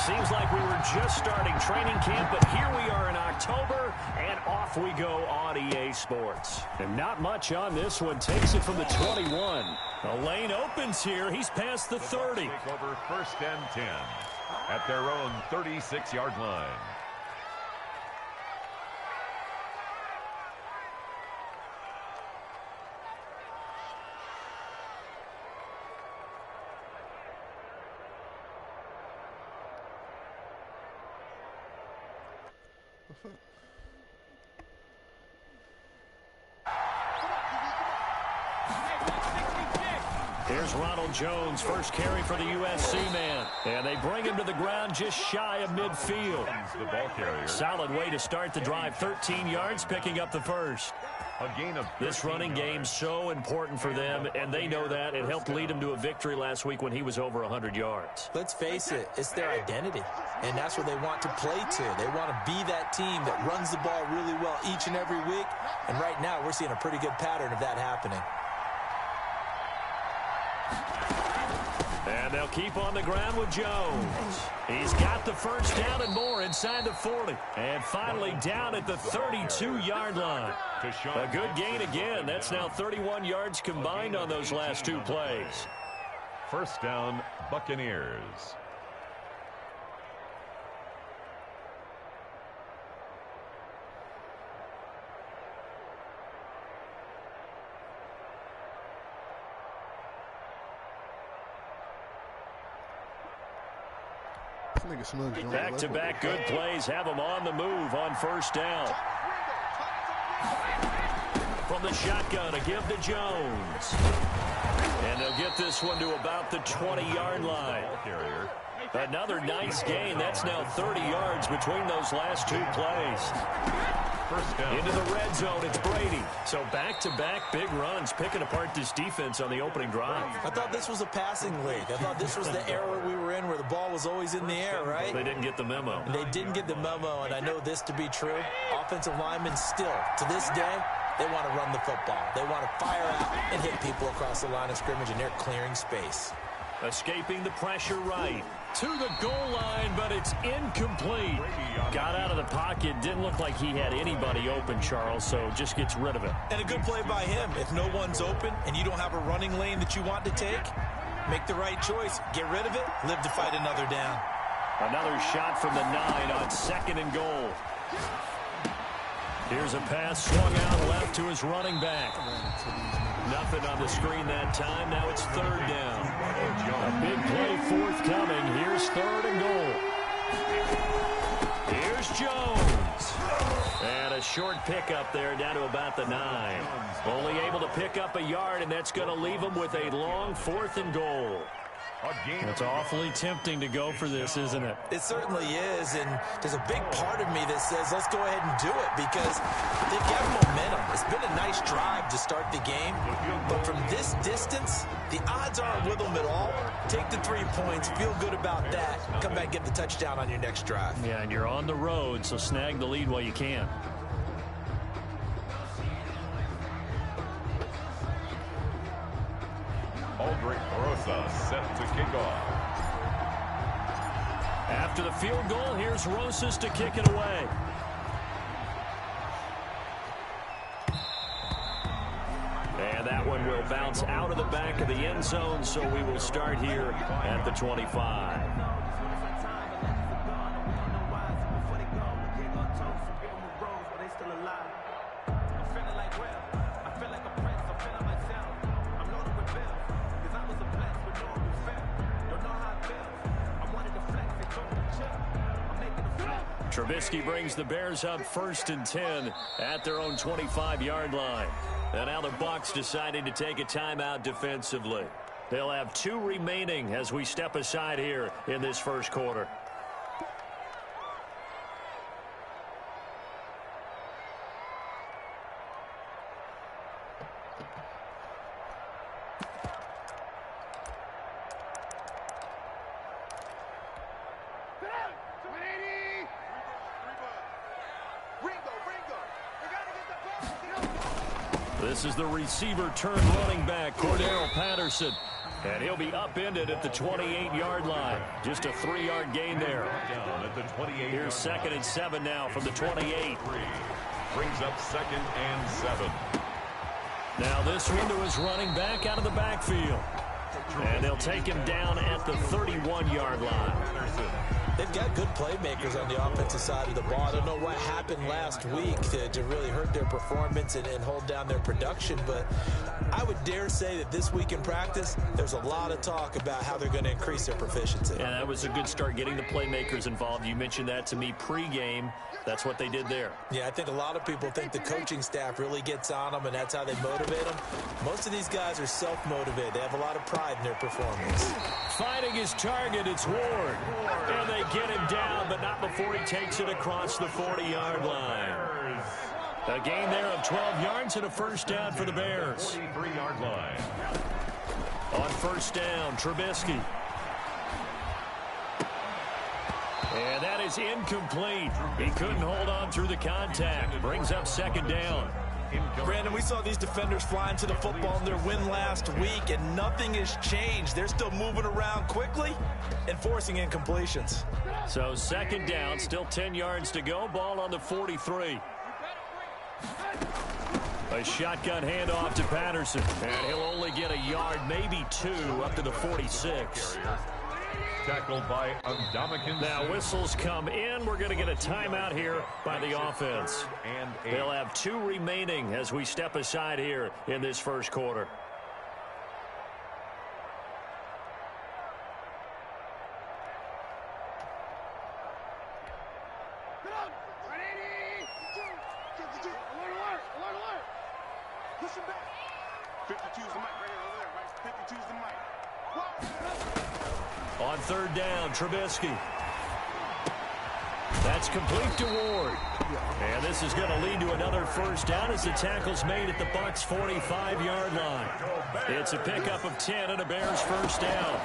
Seems like we were just starting training camp, but here we are in October, and off we go on EA Sports. And not much on this one. Takes it from the 21. The lane opens here. He's past the 30. Take over 1st and 10 at their own 36-yard line. Here's Ronald Jones, first carry for the USC man. And they bring him to the ground just shy of midfield. The ball carrier. Solid way to start the drive. 13 yards, picking up the first. A gain of this running game so important for them, and they know that. It helped lead them to a victory last week when he was over 100 yards. Let's face it, it's their identity, and that's what they want to play to. They want to be that team that runs the ball really well each and every week, and right now we're seeing a pretty good pattern of that happening. And they'll keep on the ground with Jones. He's got the first down and more inside the 40. And finally down at the 32-yard line. A good gain again. That's now 31 yards combined on those last two plays. First down, Buccaneers. Back-to-back good plays have them on the move on first down. From the shotgun, a give to Jones. And they'll get this one to about the 20-yard line. Another nice gain. That's now 30 yards between those last two plays. First down. Into the red zone, it's Brady. So back-to-back big runs, picking apart this defense on the opening drive. I thought this was a passing league. I thought this was the era we were in where the ball was always in the air, right? They didn't get the memo. They didn't get the memo, and I know this to be true. Offensive linemen still, to this day, they want to run the football. They want to fire out and hit people across the line of scrimmage, and they're clearing space. Escaping the pressure right to the goal line, but it's incomplete. Got out of the pocket. Didn't look like he had anybody open, Charles, so just gets rid of it. And a good play by him. If no one's open and you don't have a running lane that you want to take, make the right choice. Get rid of it. Live to fight another down. Another shot from the 9 on 2nd and goal. Here's a pass swung out left to his running back. Nothing on the screen that time. Now it's 3rd down. A big play forthcoming. Here's 3rd and goal. Here's Jones. And a short pickup there down to about the 9. Only able to pick up a yard, and that's going to leave him with a long 4th and goal. It's awfully tempting to go for this, isn't it? It certainly is, and there's a big part of me that says let's go ahead and do it because they've got momentum. It's been a nice drive to start the game, but from this distance, the odds aren't with them at all. Take the 3 points, feel good about that, come back and get the touchdown on your next drive. Yeah, and you're on the road, so snag the lead while you can. Aldrich Rosa set to kick off. After the field goal, here's Rosas to kick it away. And that one will bounce out of the back of the end zone, so we will start here at the 25. Trubisky brings the Bears up 1st and 10 at their own 25-yard line. And now the Bucs deciding to take a timeout defensively. They'll have 2 remaining as we step aside here in this first quarter. This is the receiver turned running back, Cordero Patterson. And he'll be upended at the 28-yard line. Just a 3-yard gain there. Down at the 28. Here's 2nd and 7 now from the 28. Brings up 2nd and 7. Now this one to his running back out of the backfield. And they'll take him down at the 31-yard line. They've got good playmakers on the offensive side of the ball. I don't know what happened last week to really hurt their performance and hold down their production, but I would dare say that this week in practice, there's a lot of talk about how they're going to increase their proficiency. Yeah, that was a good start getting the playmakers involved. You mentioned that to me pregame. That's what they did there. Yeah, I think a lot of people think the coaching staff really gets on them, and that's how they motivate them. Most of these guys are self-motivated. They have a lot of pride in their performance. Finding his target, it's Ward. And they get him down, but not before he takes it across the 40-yard line. A gain there of 12 yards and a first down for the Bears. 43-yard line. On first down, Trubisky. And that is incomplete. He couldn't hold on through the contact. Brings up 2nd down. Brandon, we saw these defenders flying to the football in their win last week, and nothing has changed. They're still moving around quickly and forcing incompletions. So 2nd down, still 10 yards to go. Ball on the 43. A shotgun handoff to Patterson. And he'll only get a yard, maybe 2, up to the 46. Tackled by Ndamukong. Now whistles come in. We're going to get a timeout here by the offense. They'll have 2 remaining as we step aside here in this first quarter. On 3rd down, Trubisky. That's complete to Ward. And this is going to lead to another first down as the tackle's made at the Bucs' 45-yard line. It's a pickup of 10 and a Bears first down.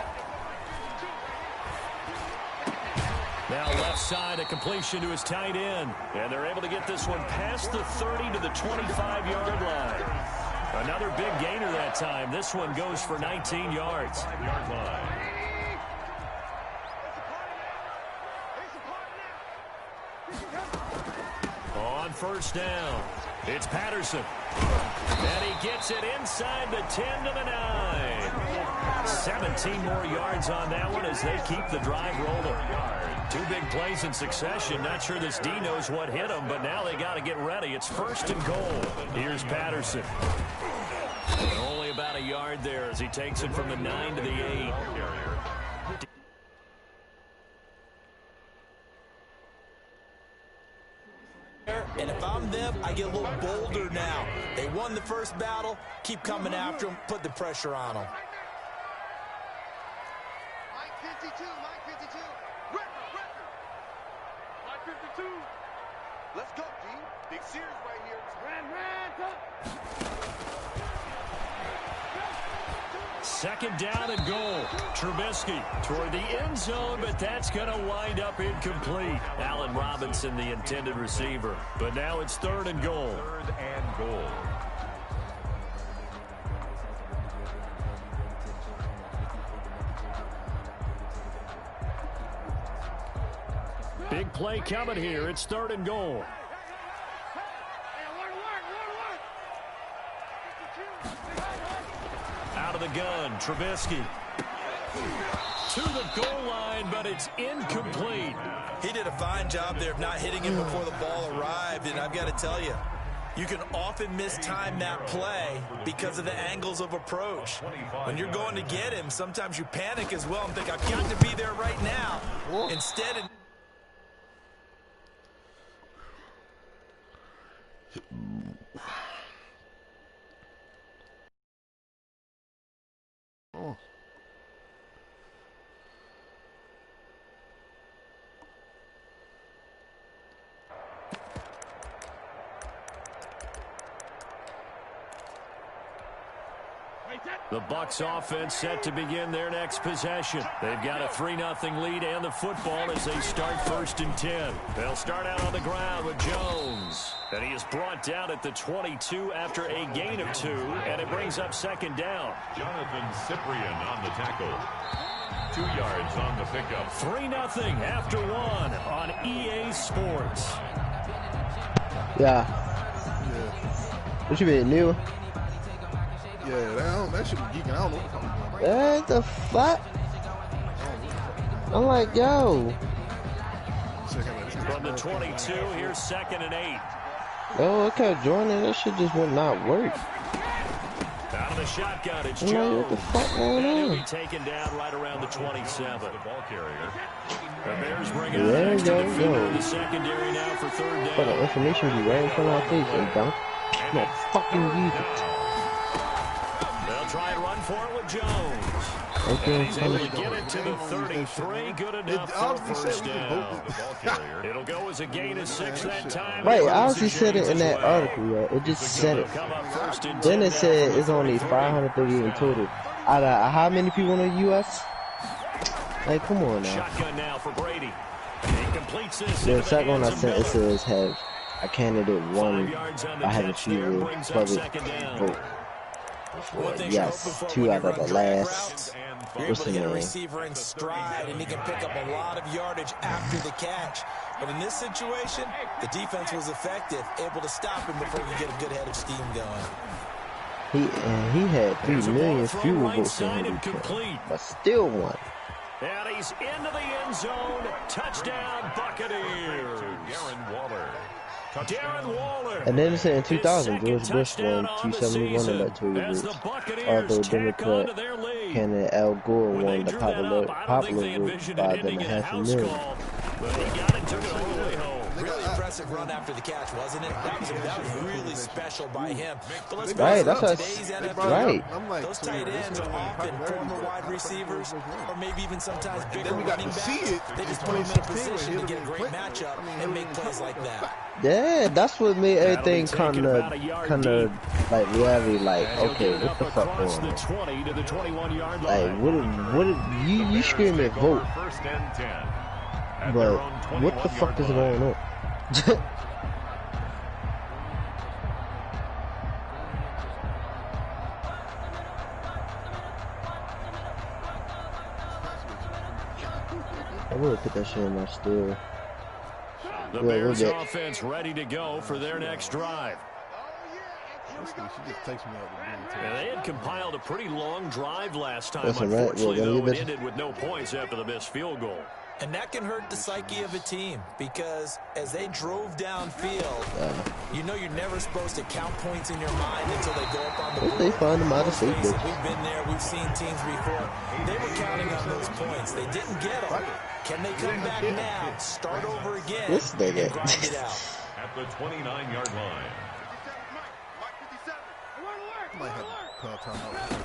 Now left side, a completion to his tight end. And they're able to get this one past the 30 to the 25-yard line. Another big gainer that time. This one goes for 19 yards. On first down, it's Patterson. And he gets it inside the 10 to the 9. 17 more yards on that one as they keep the drive rolling. 2 big plays in succession. Not sure this D knows what hit him, but now they got to get ready. It's 1st and goal. Here's Patterson. Only about a yard there as he takes it from the 9 to the 8. And if I'm them, I get a little bolder now. They won the first battle. Keep coming after them. Put the pressure on them. Mike 52, Mike 52. Record. Mike 52. Let's go, D. Big series right here. Ran, 2nd down and goal. Trubisky toward the end zone, but that's going to wind up incomplete. Allen Robinson, the intended receiver. But now it's 3rd and goal. 3rd and goal. Big play coming here. It's 3rd and goal. Out of the gun, Trubisky. To the goal line, but it's incomplete. He did a fine job there of not hitting him before the ball arrived, and I've got to tell you, you can often mistime that play because of the angles of approach. When you're going to get him, sometimes you panic as well and think, I've got to be there right now. Instead, The Bucs offense set to begin their next possession. They've got a 3-0 lead and the football as they start 1st and 10. They'll start out on the ground with Jones. And he is brought down at the 22 after a gain of 2, and it brings up 2nd down. Jonathan Cyprian on the tackle. 2 yards on the pickup. 3-0 after 1 on EA Sports. Yeah. What you mean, new? Yeah, that should be geeking. I don't know What the fuck? I'm like, yo. From the 22, here's 2nd and 8. Oh, okay, Jordan, that shit just will not work. Out of the shotgun, it's I'm like, Jones. what the fuck going And he'll on? be taken down right around the 27. The ball carrier. The Bears bring out There an extra you defender go. in the secondary now for 3rd But the down. information be right in front of our face and don't fucking use it. They'll try and run for it with Jones. Okay, And he's able to get it to the 33. Good enough for 1st down. The ball carrier. It'll go as a gain of 6 that time. Right, It I goes actually to said it James in that as well. article, yo. It just said it. They'll come up 1st and Then 10 it said now it's only 538 in total. Out of how many people in the U.S.? Like, come on now. Shotgun now for Brady. He completes this. The into the second one I hands of sent, it Miller. says have a candidate 5 won. yards on the I have a catch there, few brings up public 2nd down. vote. One thing you're hoping Yes, for 2 when out you of the run drag last. routes, you're able What's to the get a name? receiver in stride, and he can pick up a lot of yardage after the catch. But in this situation, the defense was effective, able to stop him before you get a good head of steam going. He had 3 There's a million ball thrown fewer right votes than side him, and complete. but still won. And he's into the end zone. Touchdown, Buccaneers. Darren Waller. Darren Waller. And then it said in His 2000, George second Bush won touchdown on the 271 season electoral as votes. the Buccaneers Although tack Democrat onto their lead. candidate Al Gore When won they the drew that up, I don't think they popular vote envisioned by it ending in a half a house million. call. But he got it, took it all the way home. Really impressive run after the catch, wasn't it? That was really special by him. But let's Right, face that's it, what today's I- NFL, right. those tight ends are often former wide receivers, or maybe even sometimes bigger Then we got running to backs. see it They just in put them in a 2016 position to when get a he great hit it. matchup I mean, and make plays like that. Yeah, that's what made That'll everything be taken about a yard deep. like reality. Like, And he'll okay, get it what up the fuck across going the on? 20 to the 21-yard Like, line. what? You screaming Take vote, over 1st and 10. At but their own what the fuck 21-yard is line. going on? I would put that shit in my store. The We'll Bears get- offense ready to go for their next drive. She just takes me out the And they had compiled a pretty long drive last time. Listen, right, Unfortunately, well, though, leave it it- ended with no points after the missed field goal. And that can hurt the psyche of a team because as they drove downfield, you know you're never supposed to count points in your mind until they go up on the If board. they find them out of Let's face safety. it, we've been there, we've seen teams before. They were counting on those points. They didn't get them. Can they come back now, start over again, This nigga. and grind it out? At the 29-yard line. might have to call timeout.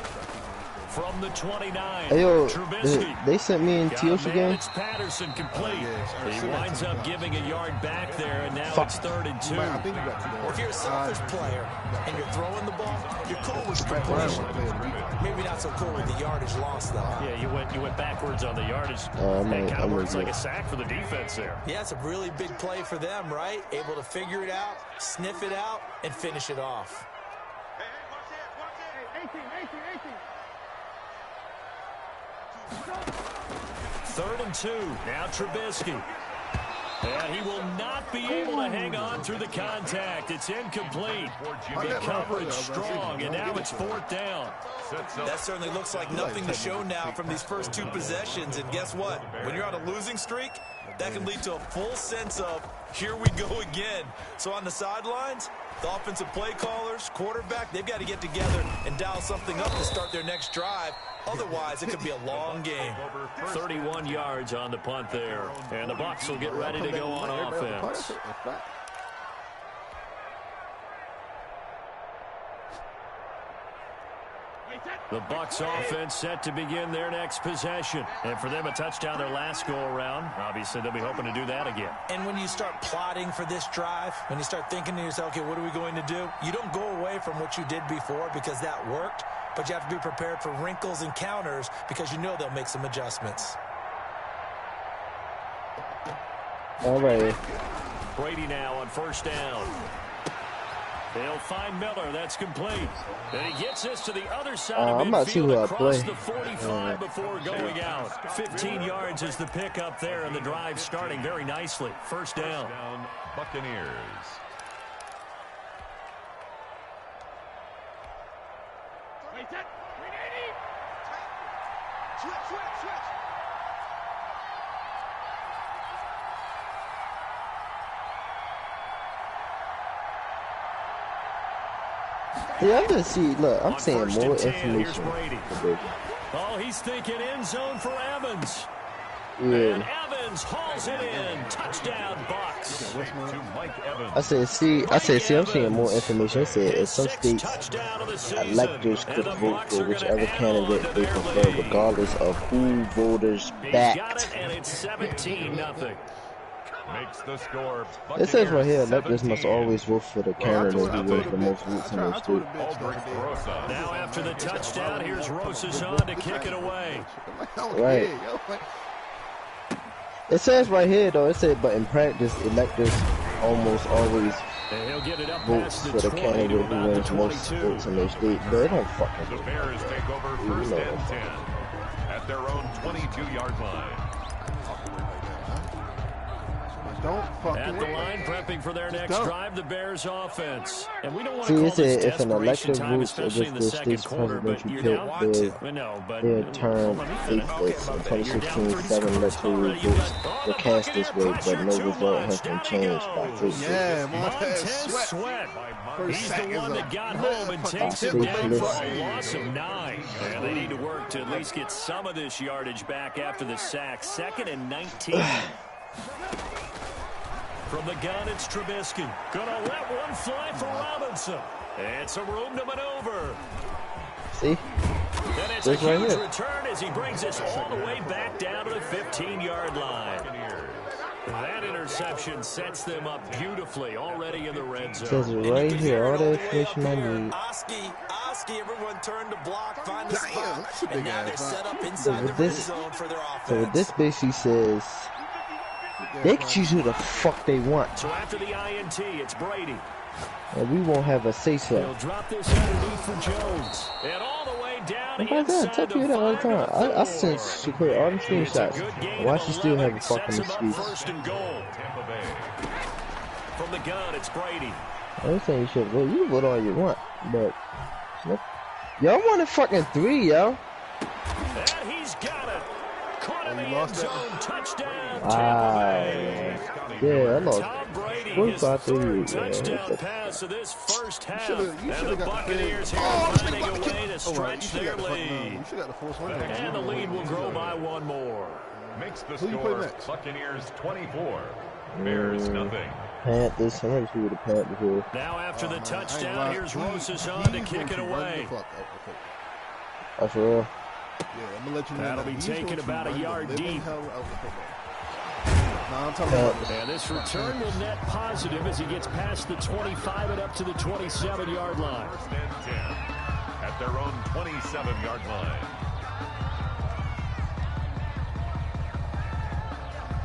From the 29, Hey, yo, Trubisky. they sent me in Got a Teosh man, again. it's Patterson complete. Yeah, He send that winds to me. up giving a yard back there, and now Fuck. it's 3rd and 2. I think you got to Well, if you're a selfish player and you're throwing the ball, you're cool with Brown completion. want to play of the week. Maybe not so cool with the yardage loss, though. Yeah, you went backwards on the yardage. I'm That gonna- kind I'm of gonna works like get- a sack for the defense there. Yeah, it's a really big play for them, right? Able to figure it out, sniff it out, and finish it off. Hey, watch it, watch it. 18. 3rd and 2. Now Trubisky. And he will not be able to hang on through the contact. It's incomplete. The coverage strong, and now it's 4th down. That certainly looks like nothing to show now from these first 2 possessions. And guess what? When you're on a losing streak, that can lead to a full sense of, here we go again. So on the sidelines, the offensive play callers, quarterback, they've got to get together and dial something up to start their next drive. Otherwise, it could be a long game. 31 yards on the punt there. And the Bucs will get ready to go on offense. The Bucs offense set to begin their next possession. And for them, a touchdown their last go-around. Obviously, they'll be hoping to do that again. And when you start plotting for this drive, when you start thinking to yourself, okay, what are we going to do? You don't go away from what you did before because that worked, but you have to be prepared for wrinkles and counters because you know they'll make some adjustments. All right. Brady now on first down. They'll find Miller. That's complete. And he gets this to the other side of midfield across the 45 before going out. 15 yards is the pickup there, and the drive starting very nicely. First down. Buccaneers. Switch. Yeah, I'm just see. Look, I'm seeing more information. Oh, he's thinking end zone for Evans. Yeah. And Evans hauls it in. Touchdown, Bucs. I said, see, I'm seeing more information. I said, in some states, electors could vote for whichever candidate they prefer, regardless of who voters backed. And it's 17-0. Makes the score. It says right here, electors must always vote for the candidate who was the most votes in their state. Now after the touchdown, here's Rosa's on to kick it away. Right. It says right here, though, it said, but in practice, electors almost always votes for the candidate who wins most votes in their state. But it don't fucking The Bears take over first and 10 at their own 22-yard line. Don't fucking at the line, prepping for their next drive, the Bears offense. And we don't want See, to it call this said if an elected time, votes especially in the against the second state's quarter, but presidential you're down pick, their term faithless. In 2016, 7 electoral votes were cast this way, but no result has been changed by state. Yeah, Montez Sweat. He's the one that got home and takes it down for a loss of 9. And they need to work to at least get some of this yardage back after the sack. 2nd and 19. From the gun, it's Trubisky. Gonna let one fly for Robinson. And some room to maneuver. See? And it's a huge return as he brings this all the way back down to the 15-yard line. That interception sets them up beautifully already in the red zone. It says it right here, all the information I need. Oski, everyone turned to block, find the spot, and now they're set up inside the red zone for their offense. So this basically says they can choose who the fuck they want. So after the INT, it's Brady. And we won't have a say-so. They'll drop this underneath for Jones. And all the way down inside I tell you that all the time. I sent Shakir all the screenshots. Why she still have a fucking excuse? First and goal. From the gun, it's Brady. I was saying you should vote. You vote all you want, but y'all want a fucking 3, yo. And he's got it. Caught in the end zone. Touchdown. Yeah, I lost. Tom Brady, his 45-3. touchdown pass of this first half. And the Buccaneers here finding a way to stretch their lead. And the lead will grow by one more. Makes the score Buccaneers 24. Bears nothing. Panthers. I'm ready to see what the Panthers here. Now after the touchdown, here's Rosas on to kick it away. That's real. Yeah, I'm gonna let you know. That'll be taken about a yard deep. And this return will net positive as he gets past the 25 and up to the 27-yard line. First and 10 at their own 27-yard line.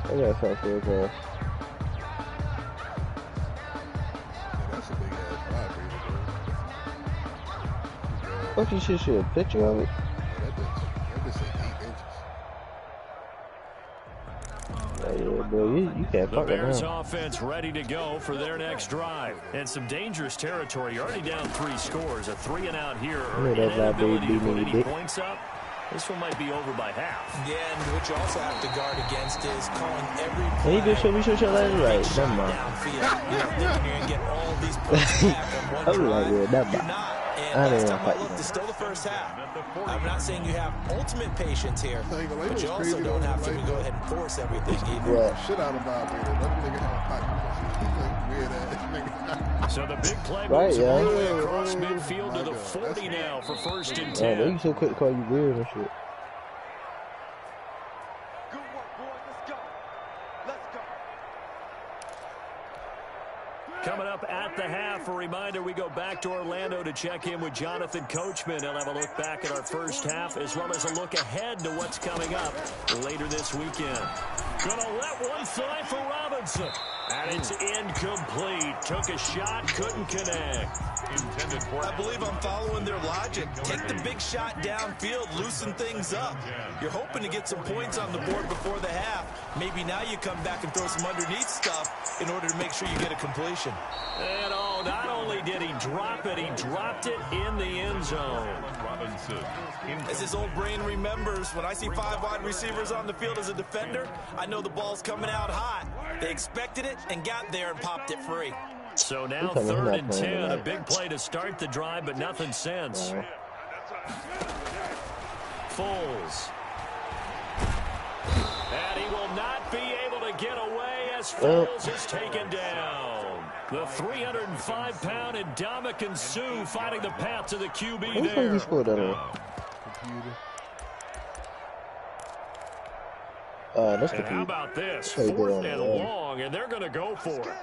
I got something for you. That's a big ass drive for you, Fuck, you should show a picture of it. That bitch 8 inches. Yeah, boy, you can't The fuck it Bears now. offense ready to go for their next drive. And some dangerous territory. You're already down 3 scores. A 3 and out here or inability to put any points up. This one might be over by half. Yeah, and what you also have to guard against is calling every play. Hey, you should show that right. Never mind. Downfield. You're thinking you're going to get all these points back on one I'm like, drive. yeah, never You're mind. not. And last time I looked, it's still the first half. I'm not saying you have ultimate patience here, but you also don't have to go ahead and force everything either. Yeah. Shit out of my nigga have a weird ass nigga. So the big play moves all the way across midfield to the 40 now for 1st and 10. They so quick to call you weird and shit. Good work, boys. Let's go. Let's go. Coming up at the half, a reminder, we go back to Orlando to check in with Jonathan Coachman. He'll have a look back at our first half as well as a look ahead to what's coming up later this weekend. Gonna let one fly for Robinson. And it's incomplete. Took a shot, couldn't connect. Intended for. I believe I'm following their logic. Take the big shot downfield, loosen things up. You're hoping to get some points on the board before the half. Maybe now you come back and throw some underneath stuff in order to make sure you get a completion. And oh, not only did he drop it, he dropped it in the end zone. Robinson. As his old brain remembers, when I see 5 wide receivers on the field as a defender, I know the ball's coming out hot. They expected it and got there and popped it free. So now 3rd and 10, a big play to start the drive, but nothing since. Foles. And he will not be able to get away as Foles is taken down. The 305-pound Ndamukong Suh finding the path to the QB there. He scored that one. That's and how about this? 4th and long, and they're going to go for it.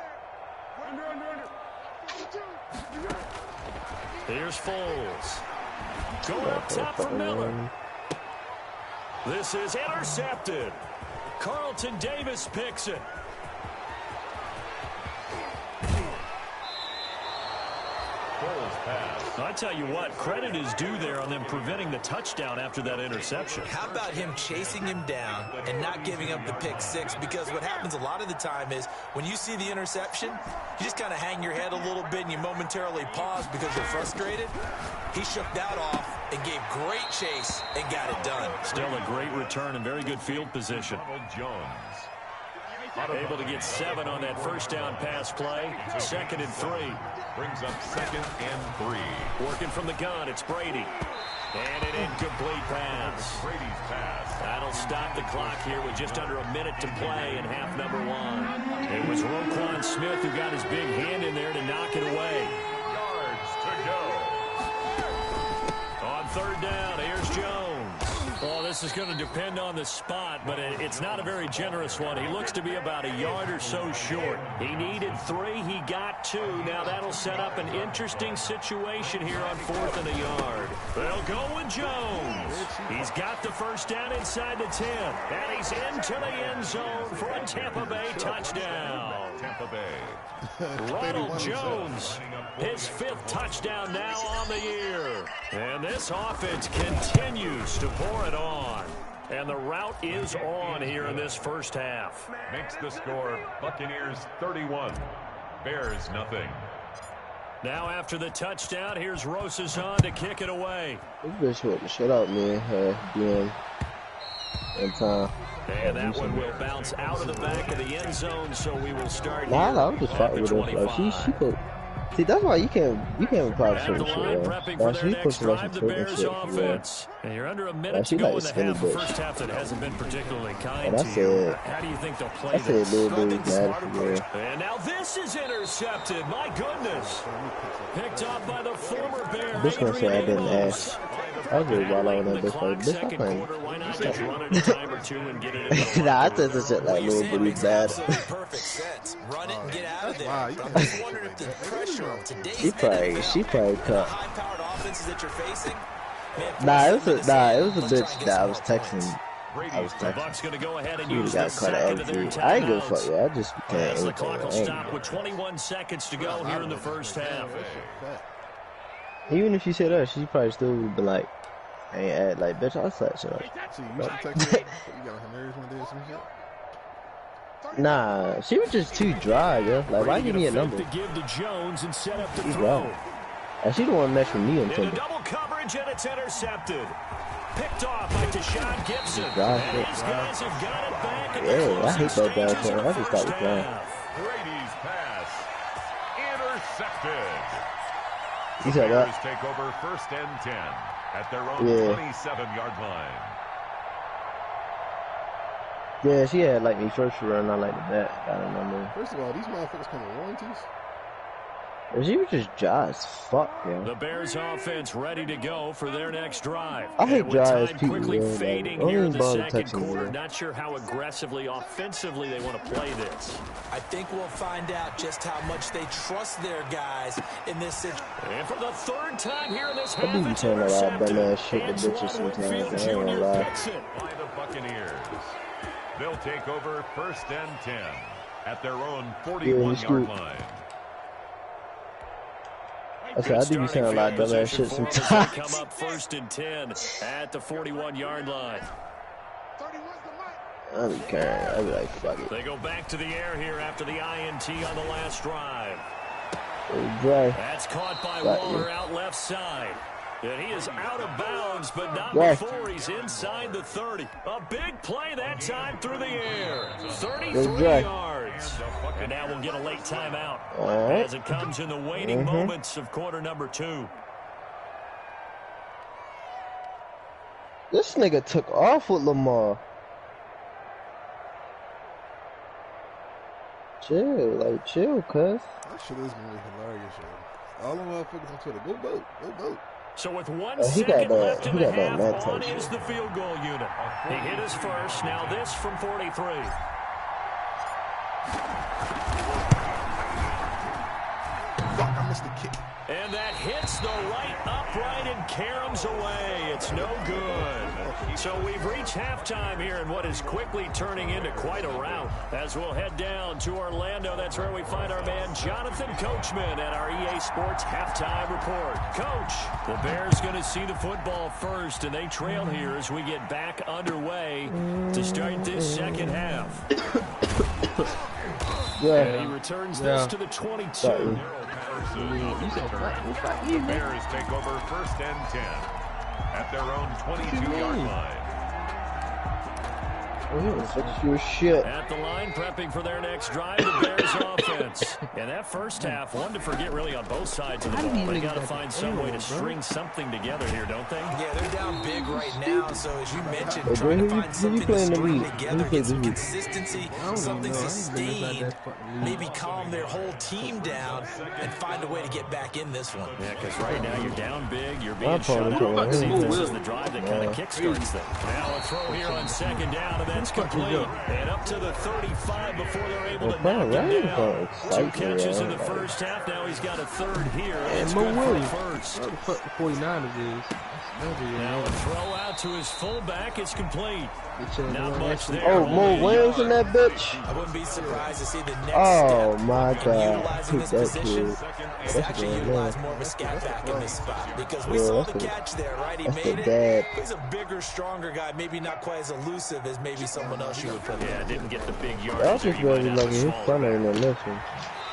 Here's Foles. Going up top for Miller. This is intercepted. Carlton Davis picks it. I tell you what, credit is due there on them preventing the touchdown after that interception. How about him chasing him down and not giving up the pick 6? Because what happens a lot of the time is when you see the interception, you just kind of hang your head a little bit and you momentarily pause because you're frustrated. He shook that off and gave great chase and got it done. Still a great return and very good field position. Jones. Able to get 7 on that first down pass play. 2nd and 3. Brings up 2nd and 3. Working from the gun, it's Brady. And an incomplete pass. Brady's pass. That'll stop the clock here with just under a minute to play in half number 1. It was Roquan Smith who got his big hand in there to knock it away. Yards to go. On 3rd down, here's Jones. Well, this is going to depend on the spot, but it's not a very generous one. He looks to be about a yard or so short. He needed 3. He got 2. Now that'll set up an interesting situation here on 4th and a yard. They'll go with Jones. He's got the first down inside the 10. And he's into the end zone for a Tampa Bay touchdown. Tampa Bay. Ronald Jones, his 5th touchdown now on the year. And this offense continues to pour it on. And the route is on here in this first half. Makes the score Buccaneers 31, Bears nothing. Now after the touchdown, here's Rosazon to kick it away. This bitch went to shut out me and her being in time. And that one will bounce out of the back of the end zone, so we will start Nah, here I'm just fighting with her. Like, she could. See, that's why you can't apply for certain shit, prepping for their next drive, the Bears offense. And you're under a minute to go in the half. The first half that hasn't been particularly kind to you. How do you think they'll play this? And now this is intercepted. My goodness. Picked up by the former Bear. This one said I didn't ask. I was really wild on that bitch. Like, bitch, I'm playing. Why not just run it a time or two and get it in? Nah, I said this shit like little bitty bad. Perfect sense. Run it and get out of there. I'm just wondering if the pressure on today's she probably cut. high-powered offenses that you're facing. Nah, it was a bitch that I was texting. The Bucs going to go ahead and You use got the cut second of their every. I ain't give a fuck. timeouts. Yeah, I just can't. As the clock will Anything. stop with 21 seconds to go here in the first half. Even if she said that, she probably still would be like, I ain't act like, bitch, I'll slap shit up. See, you should text her. You got her nerves when there's some shit. Nah, she was just too dry, yo. Like, why give me a number? To give to Jones and set up the She's throw. dry. And she don't want to mess with me on Into Tinder. double coverage, and it's intercepted. Picked off by Deshaun Gibson. Dry And shit. these guys have got it back in the Yeah, I closing hate that dry stages shit. of I the just thought it was first fine. half. Brady's pass intercepted. You said Bears that? take over 1st and 10 at their own 27-yard line. Yeah, she had like me first run, not like the back. I don't remember. First of all, these motherfuckers come with warranties. She was just dry as fuck, yo. The Bears offense ready to go for their next drive. I hate dry as people, quickly yo. fading Like, here in the bother second touching quarter. me, Not sure how aggressively, offensively they want to play this. I think we'll find out just how much they trust their guys in this situation. And for the 3rd time here in this I half, be it's saying a lot of intercepted. dumb ass shit to Antoine bitches sometimes. I Winfield ain't gonna Jr. lie. picks it. By the Buccaneers. They'll take over 1st and 10 at their own 41-yard line. I said, I do be saying a lot of dumb ass shit Come sometimes. up 1st and 10 at the 41-yard line. I be caring. I be like, fuck it. They go back to the air here after the INT on the last drive. Dry. That's caught by Got Waller you. out left side. And he is out of bounds, but not Right. before he's inside the 30. A big play that time through the air. Good 33 drive. yards. And now we'll get a late timeout All right. as it comes in the waiting moments of quarter number 2. This nigga took off with Lamar. Chill, like chill, cuz. That shit is gonna be hilarious, yo. All the motherfuckers on Twitter, go vote, go vote. So with 1 He got second that- left in he the got that half, mad on type is shit. the field goal unit. He hit his first, now this from 43. Fuck, I missed the kick. And that hits the right upright and caroms away. It's no good. So we've reached halftime here in what is quickly turning into quite a rout. As we'll head down to Orlando, that's where we find our man Jonathan Coachman at our EA Sports Halftime Report. Coach, the Bears going to see the football first, and they trail here as we get back underway to start this second half. Yeah. He returns this to the 22. The Bears take over 1st and 10 at their own 22-yard line. Fix your shit. At the line, prepping for their next drive, the Bears offense. And that first half, one to forget really on both sides of the ball. They got to find some way to string something together here, don't they? Yeah, they're down big right now, so as you mentioned, Hey, trying to who find something to playing the string league? together, Who get plays some the league? consistency, something sustained, maybe calm their whole team down and find a way to get back in this one. Yeah, because right now you're down big, you're being I'm shut probably out. going Let's see if home. this is the drive that kind of kickstarts them. Now a throw here on second down, and that's complete. And up to the 35 before they're able to knock him down. 2 catches in the first half. Now he's got a 3rd here. It's good for the first. What the fuck the 49ers is? Now a throw out to his fullback. It's complete. Not much there. Oh, Mo Williams in that bitch? I wouldn't be surprised to see the next Oh, step my in God. utilizing Take this that position kid. is actually utilize more of a scat back in this spot because we Yeah, saw that's the the- catch there, right? He that's the made it. dad. He's a bigger, stronger guy, maybe not quite as elusive as maybe someone else you would put Yeah, there. didn't get the big yardage. That was just really lucky. His son ain't in this one.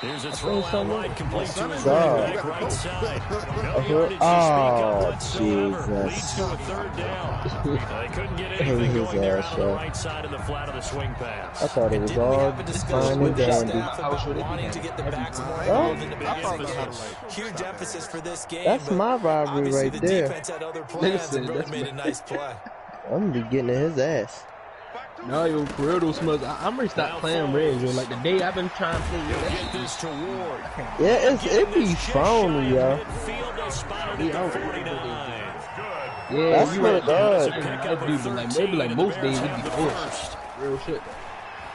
Here's a throw out wide, complete to his Dog. running back right side. No Okay. yardage to speak Oh, of whatsoever. Jesus. Leads to a 3rd down. They couldn't get His anything going there ass, out on the yo. right side of the flat of the swing I pass. thought it was Didn't we all have a discussion fine and with the dandy. staff about wanting to get the backs more Oh. involved in the I beginning thought of the that's game? how to, Huge emphasis for this game. That's but my rivalry obviously right the there. defense had other plans and really made a nice play. I'm gonna be getting in his ass. No, yo, for real, those smugs. I'm ready to stop playing Reds, yo. Like the day I've been trying to play, yo, He'll that get this to Ward. Yeah, it be phony, yo. Midfield, they spotted Yeah, at I the don't- 49. yeah, That's you what right. it does. That dude, but like maybe like most days it be bullshit. Real shit.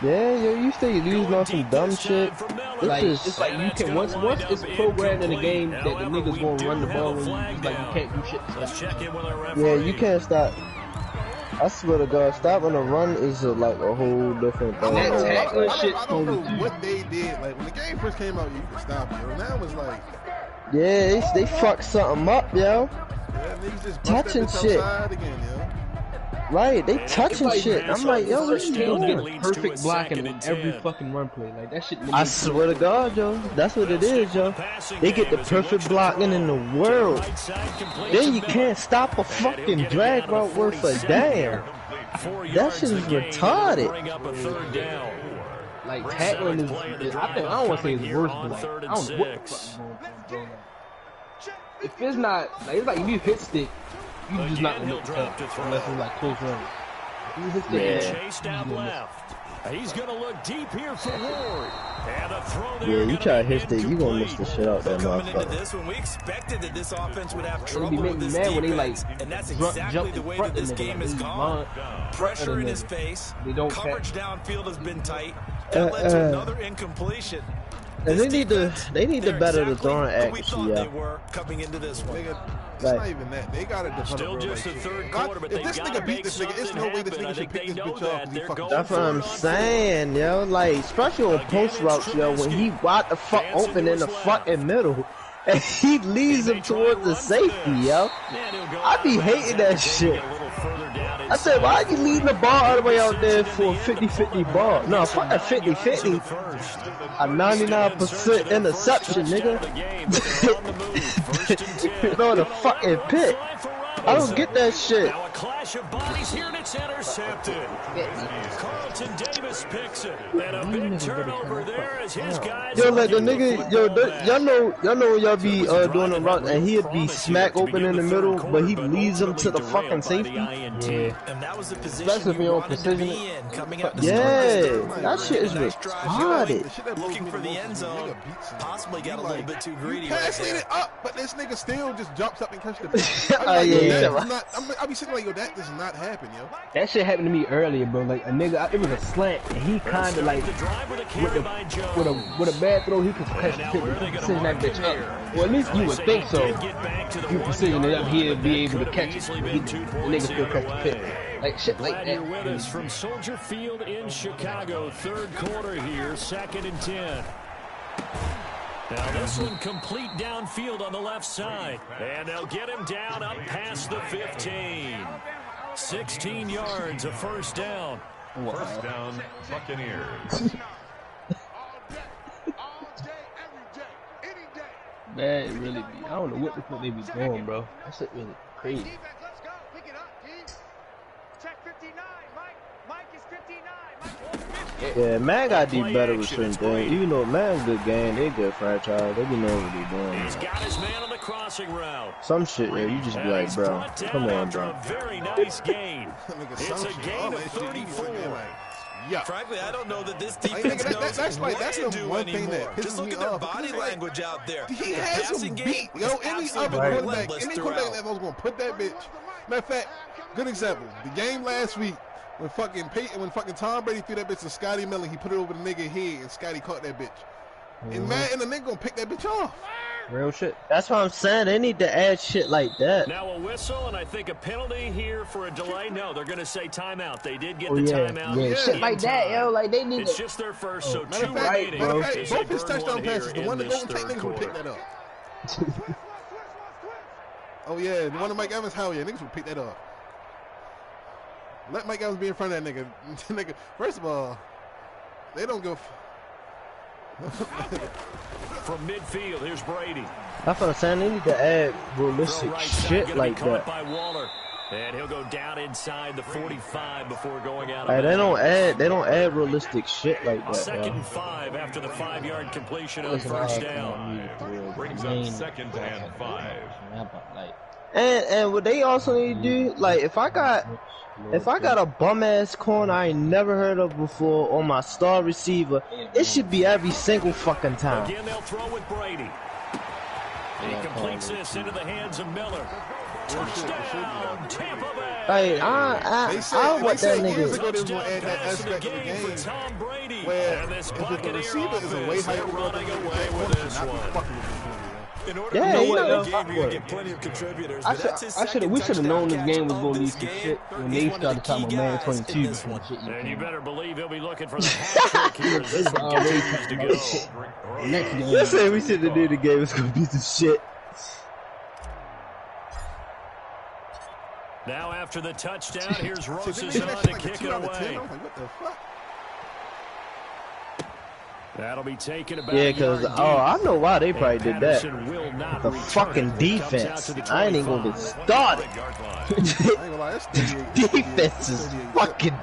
Yeah, yo, you stay losing on some dumb shit. Like It's it's like you can once it's programmed in the game that the niggas gonna run the ball and it's like you can't do shit. Let's check in with our yeah, referee. you can't stop. I swear to God, stopping a run is like a whole different thing. That tackling shit I don't know totally- what they did. Like when the game first came out, you could stop it. Yo. Now it's like, Yeah, they fucked something up, yo. yeah, niggas just bust Touching that bitch shit. outside again, yo. Right, they touching shit. I'm like, yo, what you Still doing? leads to a Perfect blocking second on and every 10. fucking run play. Like that shit. I swear to God, yo, that's what it is, yo. They get the perfect blocking in the world. Then you can't stop a fucking drag route worth a damn. That shit is retarded. Bring up a 3rd down. Like tackling is. I don't want to say it's worse, but like I don't know what the fuck Six. is going on. if it's not, like, it's like if you hit stick, you just not gonna look up unless it's like close range. If you hit stick, chased out left. He's going to look deep here for Ward. And a throw there. Yeah, you try to hit stick, you gonna miss the shit out that Coming into motherfucker. this one, we expected that this offense would have it'll trouble be with making this me mad when they defense, like and that's jump exactly the in way front that of this the game nigga. has Like, gone. Pressure in nigga. his face. They don't Coverage catch. downfield has been tight. That led to another incompletion. And they need to They're better the exactly throwing who we accuracy, thought yeah. they were coming into this one. Nigga, it's Right. not even that. They gotta develop Still real just the like third shit. quarter, but If they this gotta nigga beat make this nigga, it's something no way this happen. I nigga should think pick they this know bitch that. off because he They're fucking. going That's what I'm for it on saying, yo. Like, especially on Again, post it's routes, yo, when he wide the fuck Dancing open to in the his left. fucking middle, and he leads him towards the safety, yo. I be hating that shit. I said, why are you leading the ball all the way out there for a 50-50 ball? No, fuck a 50-50. A 99% interception, nigga. Throw the fucking pit. I don't get that shit. Now a clash of bodies here and it's intercepted. Carlton Davis picks it. And a big turnover there as his guys. Yo, like the nigga, yo, y'all know when y'all be doing the route and he'd be smack open in the middle, but he leads them to the fucking safety. Yeah. And that was the position Especially if you you're on wanted to precision. be in coming out to Yeah, start this that shit is Nice drive, retarded. The shit that blows looking me for the the most end is the zone. nigga beats him. Possibly got a You little like- bit too You greedy pass right lead there. it up, but this nigga still just jumps up and catches the bitch. Oh, yeah. I be sitting like, yo, that does not happen, yo. That shit happened to me earlier, bro. Like a nigga, it was a slant, and he kind of like The drive with a carry by Jones. with a bad throw, he could catch the pit, precision that bitch up. Well, at least you would think so. If you precision it up, he'd be able to catch it. But the nigga still catch the pit. Like shit like Glad that. you're with us from Soldier Field in Chicago. Third quarter here, 2nd and 10. Now this one complete downfield on the left side. And they'll get him down up past the 15. 16 yards, a first down. First down, Buccaneers. All day, every day, any day. Man, it really be. I don't know what the fuck they be doing, bro. That shit really crazy. Defense, let's go. Pick it up, D. Check 59, Mike. Mike is 59. Mike. Yeah, man gotta do better with certain things. Even though man's good game, they good franchise. They be knowing what they doing. He's got his man on the crossing route. Some shit, yeah, you just be And like, he's bro, brought down come on, after bro. a very nice gain. Nigga, It's some a shit, gain all of that shit, you be 34. looking at like, yeah. Frankly, I don't know that this Like, defense nigga, knows that's like- what that's to the do one thing anymore. that pisses Just look me at their off, body because, like, language out there. He The has passing some game beat, yo. is Any other absolutely quarterback, relentless any throughout. quarterback that was gonna put that bitch. Matter of fact, good example. The game last week when fucking Tom Brady threw that bitch to Scotty Miller, he put it over the nigga head and Scotty caught that bitch. And Madden, the nigga gonna pick that bitch off. Real shit. That's what I'm saying. They need to add shit like that. Now a whistle and I think a penalty here for a delay. No, they're going to say timeout. They did get Oh, the yeah. timeout. Yeah, shit in like that, time. yo. Like they need It's to. just their first, so Matter two of fact, remaining. matter of as fact, they both his burn touchdown one here passes, the in one that this Golden Tate third niggas would pick quarter. that up. Oh yeah, the one to Mike Evans, hell yeah, niggas would pick that up. Let Mike Evans be in front of that nigga. Nigga, first of all, they don't go. From midfield, here's Brady. That's what I'm saying. They need to add realistic Right side, shit gonna like be caught that. by Waller. And he'll go down inside the 45 before going out of Like, they bounds. don't add realistic shit like that. Second Yo. and 5 after the 5-yard completion on first down. Brings up second and 5. And what they also need to do, like, if I got a bum ass corner I ain't never heard of before on my star receiver, it should be every single fucking time. Again, they'll throw with Brady. And he completes this into the hands of Miller. Touchdown, Tampa Bay. Like, I don't want that years nigga. ago they was gonna Touchdown add that pass in the aspect of the game for game Tom Brady. where And this if the Buccaneer receiver is a way offense, higher they're running away with this one. In order Yeah, to you win know, the game, you're going to get plenty of contributors. I but that's his should second we should have known this touchdown game was catch gonna of need this some game. shit when He's they one of started the talking key about Madden guys 22 in this before one. shit. And you better believe he'll be looking for the hat trick here as this one Already continues to talking go. about shit. Next game. You said we should have knew the game was gonna be some shit. Now after the touchdown, here's Shit, Roses they on made that to shit like a kick 2 it out of 10. away. I was like, what the fuck? That'll be taken about Yeah, cause I know why they probably did that. Will not The return fucking it. It comes out defense. to the I ain't even gonna get 25. started. I ain't gonna lie, that's 38. Defense is fucking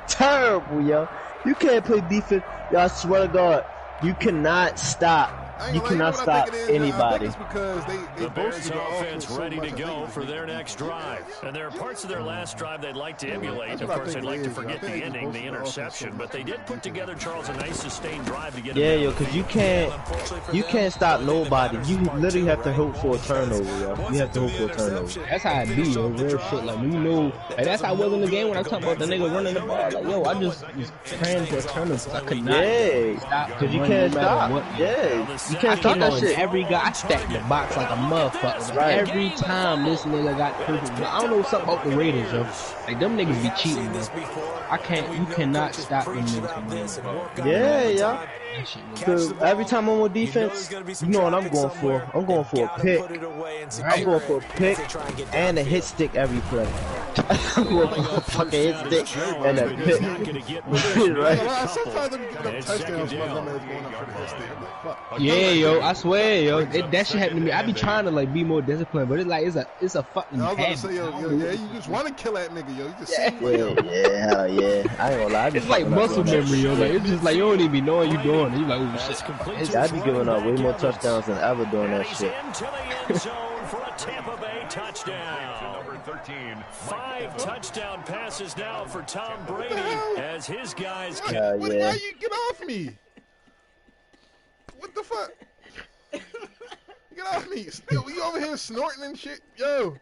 terrible, yo. You can't play defense. Yo, I swear to God, you cannot stop You cannot stop anybody. Because the Bears offense ready to go for their next drive. And there are parts of their last drive they'd like to emulate. Of course, they'd like to forget the ending, the interception. But they did put together, Charles, a nice sustained drive to get Yeah, yo, because you can't stop nobody. You literally have to hope for a turnover, yo. You have to hope for a turnover. That's how it be, yo. Real shit. Like, you know, like, that's how I was in the game when I was talking about the nigga running the ball. Like, yo, I just was praying for a turnover. I could not stop. Because you can't stop. Yeah, you can't stop that shit. Every guy, I stacked the box like a motherfucker. Right. Every time this nigga got perfect. I don't know something about the Raiders, yo. Like, them niggas be cheating, bro. You cannot stop them niggas from winning, bro. Yeah, yeah. Because every time I'm on defense, you know what I'm going for. I'm going for a pick. I'm going for a pick and a hit stick every play. I'm going for a fucking hit stick and a pick. Right? Sometimes them touchdowns, my dumb ass going up for the hit stick. I'm like, fuck. Yeah, yo, I swear, yo, that shit happened to me. I be trying to like be more disciplined, but it's like it's a fucking I was habit. gonna say, yo, you just want to kill that nigga, yo. You just yeah, hell yeah. I ain't gonna lie. It's like muscle memory, yo. Like it's just like you don't even be knowing you doing it. You like, oh shit. I be giving up way more touchdowns than ever doing that shit. Into the end zone for a Tampa Bay touchdown. Number 13. 5 touchdown passes now for Tom Brady as his guys. Why you get off me? What the fuck? Get off me! Still, you over here snorting and shit, yo.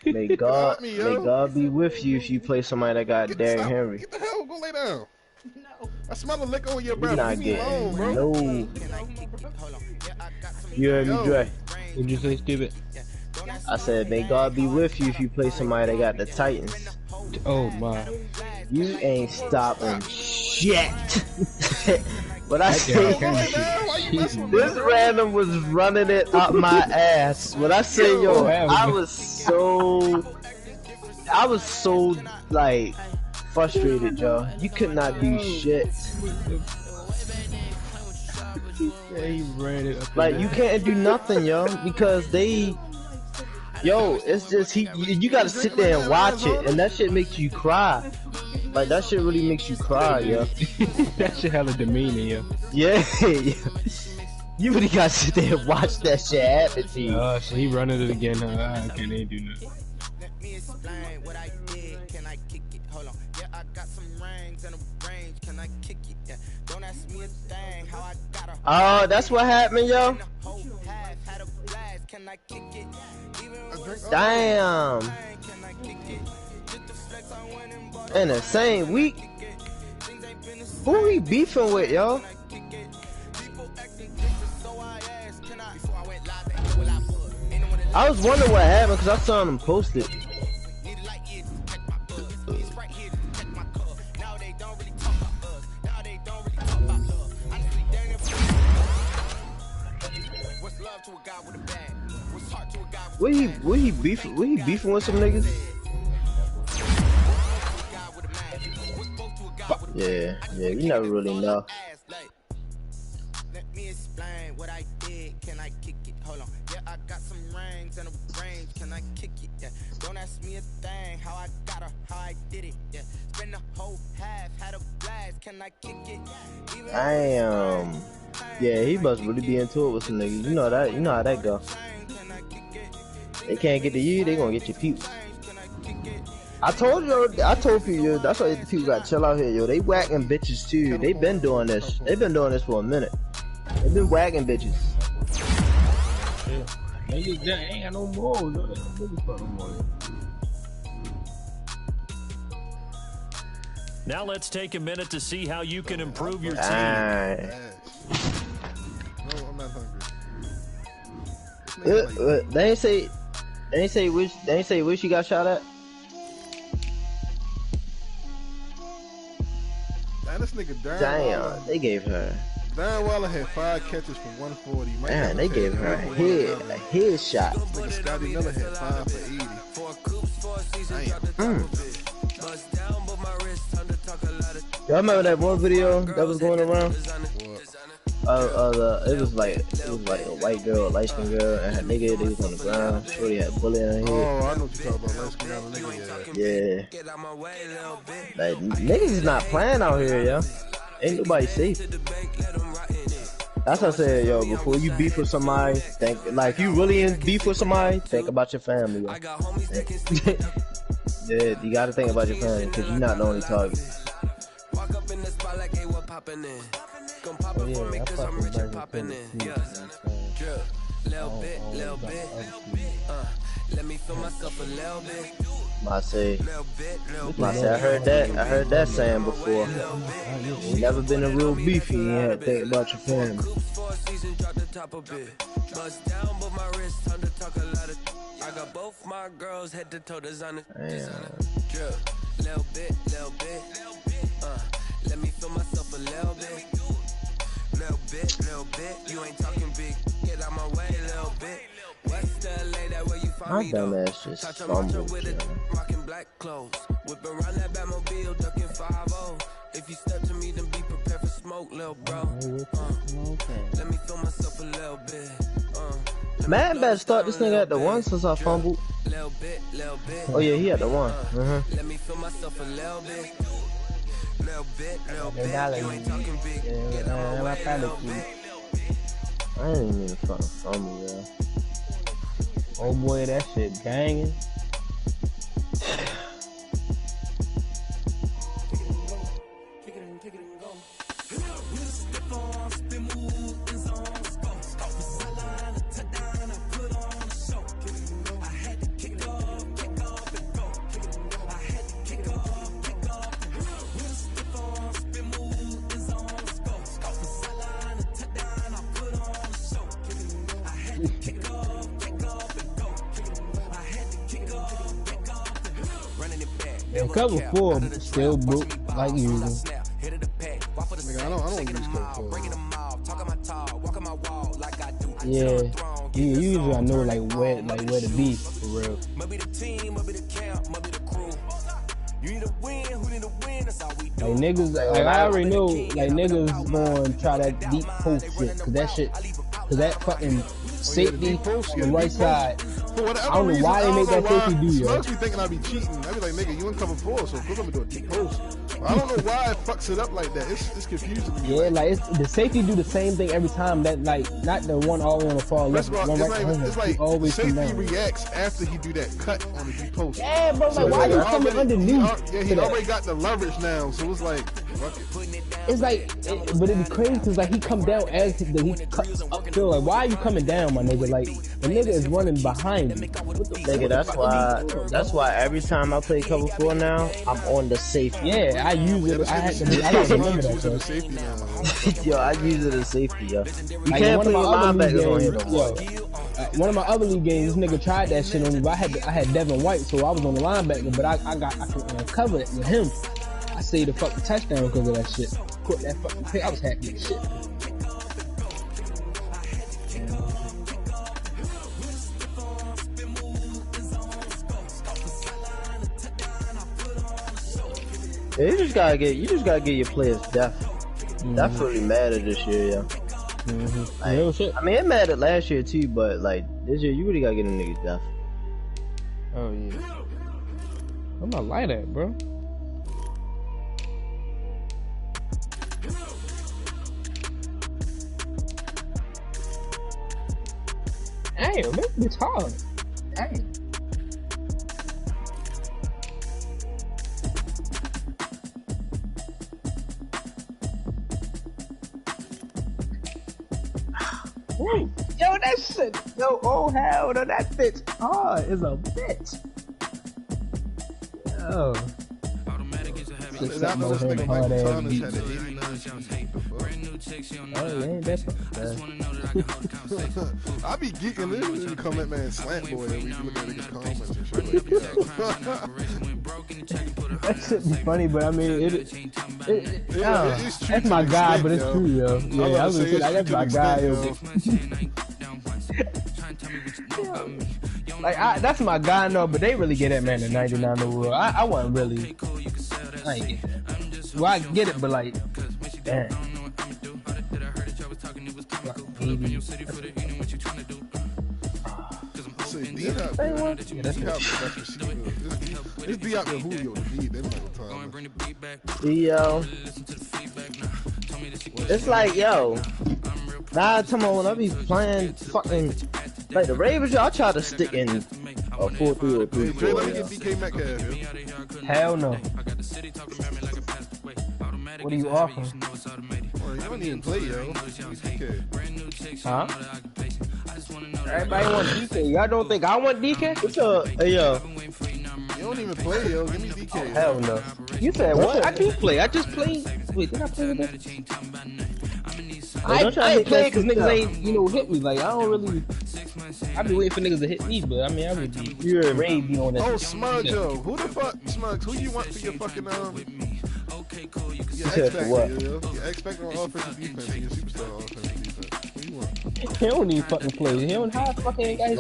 May God be with you if you play somebody that got Derrick Henry. Get the hell, go lay down. No. I smell a liquor on your breath. You're not Leave me alone, bro. No. You heard me, Dre. What'd you say, stupid? I said, may God be with you if you play somebody that got the Titans. Oh my. You ain't stopping shit. But I say, this random was running it up my ass. When I say, yo, I was so like frustrated, yo. You could not do shit. Yeah, he ran it up. Like, you can't do nothing, yo, because it's just you gotta sit there and watch it, and that shit makes you cry. Like, that shit really makes you cry, yo. That shit hella demeaning, yo. Yeah, you really gotta sit there and watch that shit happen to you. Oh, so he running it again. I can't even do nothing. Let me explain what I did. Can I kick it? Hold on. Yeah, I got some rings and a range. Can I kick it? Yeah. Don't ask me a thing. How I got a. Oh, that's what happened, yo. Can I kick it? Damn. In the same week. Who he beefing with, yo? I was wondering what happened because I saw him post it. What he beefing with some niggas? Yeah, you never really know. Let me explain what I did. Can I kick it? Hold on. Yeah, I got some rings and a range. Can I kick it? Yeah. Don't ask me a thing. How I got her, how I did it. Yeah. Spend the whole half, had a blast. Can I kick it? Damn. Yeah, he must really be into it with some niggas. You know how that go. They can't get to you, they gonna get your peeps. I told people, yo, that's why people gotta chill out here, yo. They whacking bitches too. They been doing this. They've been doing this for a minute. They've been whacking bitches. Niggas ain't got no more. No more. Now let's take a minute to see how you can improve your team. No, I'm not hungry. They ain't say which you got shot at. This nigga Damn, they gave her. Darren Waller had 5 catches for 140. Man, they gave her a headshot. Nigga Scotty Miller had 5 for 80. Damn. Y'all remember that one video that was going around? It was like a white girl, a light skinned girl, and her nigga, they was on the ground. Shorty had a bullet in her head. Oh, I know what you're talking about. Light skinned nigga, yeah. Like, niggas is not playing out here, yo. Ain't nobody safe. That's what I said, yo. Before you beef with somebody, think like if you really in beef with somebody, think about your family. Yo. Yeah, you gotta think about your family because you're not the only target. Walk up in the spot like hey, what poppin' in? Come pop it for me cause I'm rich and poppin' in. Yeah. Drip, little bit. Let me feel myself a little bit. I heard that saying before. You never been a real beefy, you had to think about your family. I got both my girls head to toe designer. Damn. Little bit. Let me feel myself a little bit. Little bit. You ain't talking big. Get out my way, little bit. What's the LA that where you find me though? My dumb ass just fumbled, rocking black clothes. Whip around that Batmobile, ducking 5-0. If you step to me, then be prepared for smoke, little bro. Let me feel myself a little bit. Madden better start this nigga at the one since I fumbled. Little bit. Oh yeah, he at the one. Let me feel myself a little bit. Little bit. You ain't talking big. Get out my way, little bit. I ain't even mean to fucking fumble, yo. Oh boy, that shit banging. And cover 4 still booked like usual. Nigga, I don't use cover 4. Yeah, usually I know like where to be for real. Like niggas, like I already know, like niggas gonna try that deep post shit, cause that fucking safety post on the right side. I don't know why they make that safety do that. Slugs be thinking I be cheating. I be like, nigga, you in cover 4, so go come do a deep post. I don't know why it fucks it up like that. It's confusing me. Yeah, like the safety do the same thing every time. That like not the one all on the far left, one right behind him. It's like always safety reacts after he do that cut on the deep post. Yeah, bro, like why you coming underneath? He already got the leverage now, so it's like, fuck it. It's like, but it'd be crazy because like he come down as he cuts uphill. Like, why are you coming down, my nigga? Like the nigga is running behind you. Nigga, that's why every time I play cover 4 now, I'm on the safety. Yeah, I use it. I gotta remember that. Yo, I use it as safety, yo. You like can't play linebackers on here no more. One of my other league games, this nigga tried that shit on me, but I had Devin White, so I was on the linebacker, but I could cover it with him. I saved the fucking touchdown because of that shit. Caught that fucking pick. I was happy as shit. Yeah, you just gotta get your players depth. That's really mattered this year, yo. Like, Real shit. I mean, it mattered last year too, but like this year, you really gotta get a nigga depth. Oh yeah. I'm not like that, bro. Damn, man, it's hard. Damn. Yo, that shit. Yo, oh hell no, that bitch hard is a bitch. Yo. I know this nigga Michael Thomas had an 89. Oh, yeah, that's I be geeking this in the comment, man. Slant boy, we look at niggas comments and shit like that shit be funny, but I mean, it's that's my guy, but it's true, yo. Yeah, I was gonna say that's my guy, yo. Like, that's my guy, no, but they really get that man the 99 overall. I wasn't really. I ain't get that. Well, I get it, but like, damn. It's D-Hop and Julio to me. Yo. It's like, yo, Nah, come on, when I be playing fucking like the Ravens, I try to stick in a 4-3 or 3-4. Let me get DK Metcalf. Hell no. What are you offering? Oh, you don't even play, yo. DK. Huh? Everybody want DK. Y'all don't think I want DK? What's up? Hey, yo. You don't even play, yo. Give me DK. Hell no. You said what? I do play. I just played. Wait, did I play with that? I ain't playing because niggas ain't, hit me. Like, I don't really. I be waiting for niggas to hit me, but I mean, I would be. You're be on that. Oh, Smug, yo. Who the fuck, Smugs? Who you want for your fucking, your X-Factor, what? Your X-Factor on offensive defense and your superstar on offensive defense. Who you want? He don't even fucking play. He don't how fucking ain't got his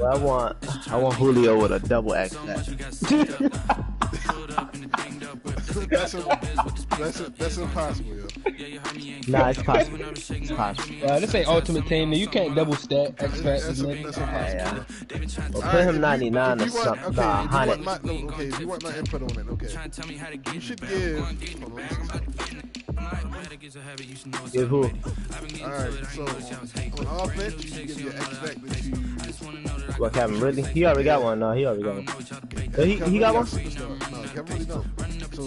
I want Julio with a double X factor. That's impossible, yo. Nah, it's possible. It's possible. This ain't Ultimate Team. You can't double stack X Factors, nigga. Yeah. Well, put him 99 or something. Okay, Nah, 100. Okay, if you want my input on it, okay. You should give. Give who? Alright, so on offense, you should give your X-Factor to. What, Kevin Ridley? He already got one. No, he already got one. He got one? No, Kevin Ridley don't. So,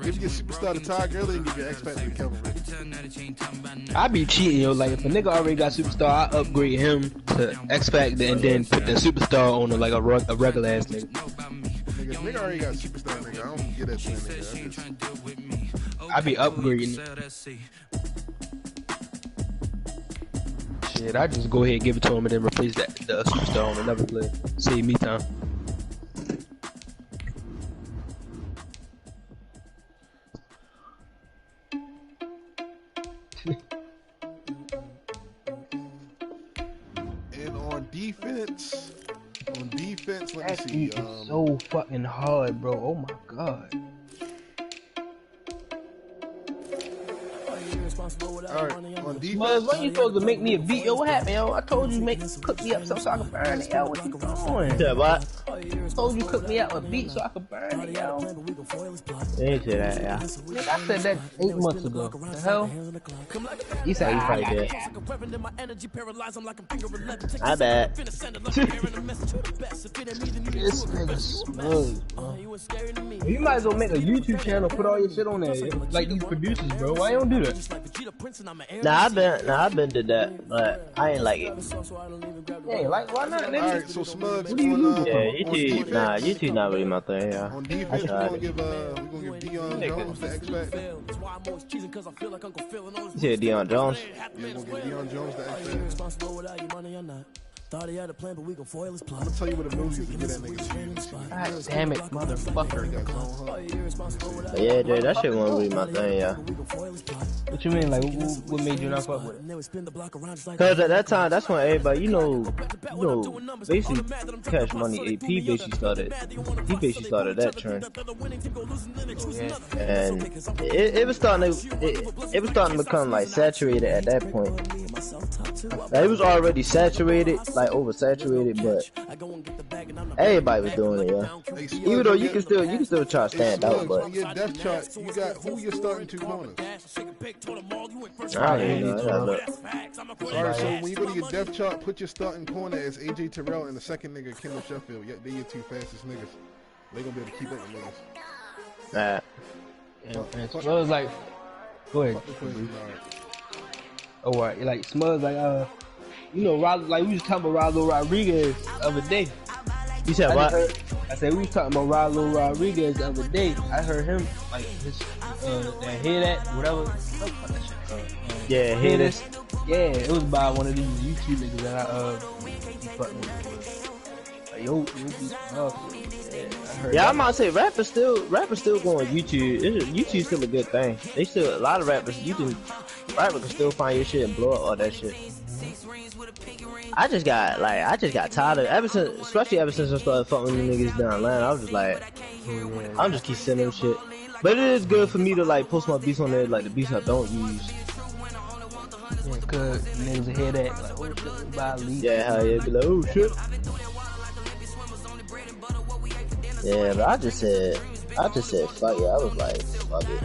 give your superstar to Todd Gurley and give your X-Factor to Kevin Ridley. I be cheating, yo. Like, if a nigga already got superstar, I upgrade him to X Factor and then put the superstar on like a regular ass nigga. Nigga already got superstar, nigga. I don't get that shit, nigga. I be upgrading. Shit, I just go ahead and give it to him and then replace the superstar on another player. Save me time. And on defense, let me see. It's so fucking hard, bro. Oh my god. Alright, on defense. Muzz, why you supposed to make me a beat? Yo, what happened, yo? I told you cook me up so I can burn it, yo. What you doing? Yeah, what? I told you cook me up a beat so I can burn it, yo. You ain't say that, yeah. Nigga, I said that 8 months ago. The hell? You said you probably did. I bet. This nigga smooth, bro. You might as well make a YouTube channel, put all your shit on there, like these producers, bro. Why you don't do that? Nah, I been did that, but I ain't like it. Hey, like, why not, nigga? Alright, so Smugs, Yeah, YouTube, YouTube not really my thing, yeah. on defense, we're gonna give Deion Jones the X-Factor. You said Deion Jones? Yeah, we're gonna give Deion Jones the X-Factor. Thought he had a plan, but we gon' foil his plot. I'm gonna tell you what the movies to get that nigga. God damn it, motherfucker. Yeah, dude, that shit wasn't really my thing, yeah. What you mean, like, what made you not fuck with it? Cause at that time, that's when everybody, basically Cash Money AP basically started that trend. And it was starting to become like saturated at that point. Like, it was already saturated, like oversaturated, but everybody was doing it, yeah. Even though you can still try to stand out, but on your depth chart, you got who you're starting two corners. I don't even know. Alright, so when you go to your depth chart, put your starting corner as AJ Terrell and the second nigga Kendall Sheffield. Yeah, they your two fastest niggas. They gonna be able to keep up with niggas. So it was like, go ahead. Oh, right. Like Smudge, like like we was talking about Rallo Rodriguez the other day. You said what? I said we was talking about Rallo Rodriguez the other day. I heard him like his that hear that whatever. Yeah, hear this. Yeah, it was by one of these YouTube niggas that I fucking with. Like, yo, yeah, I'm about to say rappers still going YouTube. YouTube's still a good thing. They still a lot of rappers. Rapper can still find your shit and blow up all that shit. I just got tired of especially ever since I started fucking with niggas down line. I was just like, I'm just keep sending them shit. But it is good for me to like post my beats on there, like the beats I don't use. Yeah, cause niggas hear that like, oh shit, buy a leak. Yeah, hell yeah, be like, oh shit. Yeah, but I just said fuck it. I was like, fuck it.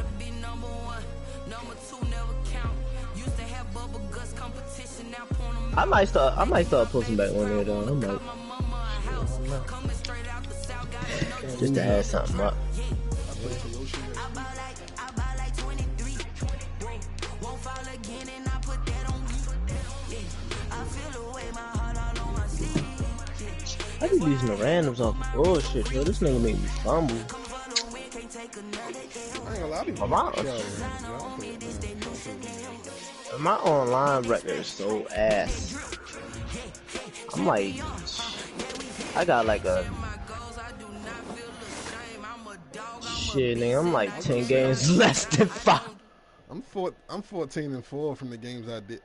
I might start posting back on there though. I might. Just to add something up. I be losing the randoms off the bullshit, yo. This nigga made me fumble. My online record is so ass. I'm like, I got like a shit, nigga. I'm like 10 games less than 5. I'm 14-4 from the games I did.